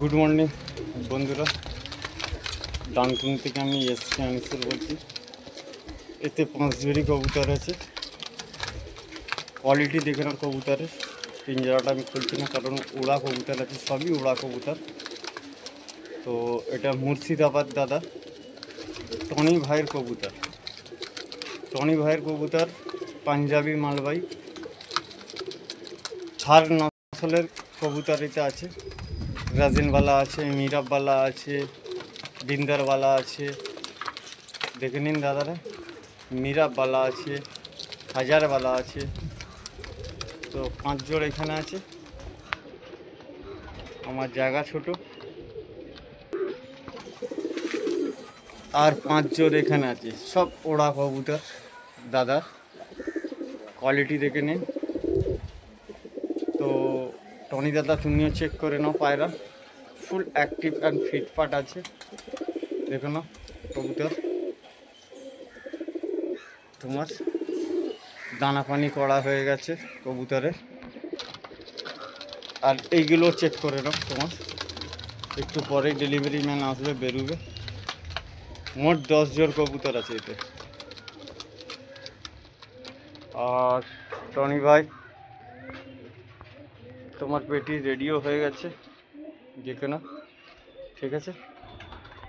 Good morning বন্ধুরা, ডানকুনি থেকে আমি এসকে আনিসুর বলছি। এতে 5 জোড়ি কবুতর আছে। কোয়ালিটি দেখে না কবুতরের। পিঞ্জরাটা আমি খুলছি না কারণ উড়া কবুতর আছে, সবই উড়া কবুতর। তো এটা মুর্শিদাবাদ দাদা টনি ভাইয়ের কবুতর। টনি ভাইয়ের কবুতর পাঞ্জাবি মালবাই হার নসলের কবুতর এটা আছে। রাজিনওয়ালা আছে, মিরাবওয়ালা আছে, বিন্দারওয়ালা আছে। দেখে নিন দাদারা, মিরাবওয়ালা আছে, হাজারওয়ালা আছে। তো 5 জোড় এখানে আছে। আমার জায়গা ছোট, আর 5 জোড় এখানে আছে। সব ওড়া কবুতর দাদা, কোয়ালিটি দেখে নিন। তো টনি দাদা তুমিও চেক করে নাও, পায়রা ফুল অ্যাক্টিভ অ্যান্ড ফিটফাট আছে। দেখো না কবুতর, তোমার দানা পানি করা হয়ে গেছে কবুতরের। আর এইগুলো চেক করে নাও, তোমার একটু পরে ডেলিভারি ম্যান আসবে, বেরোবে। মোট 10 জোড় কবুতর আছে এতে। আর টনি ভাই, তোমার পেটি রেডিও হয়ে গেছে, দেখে না, ঠিক আছে।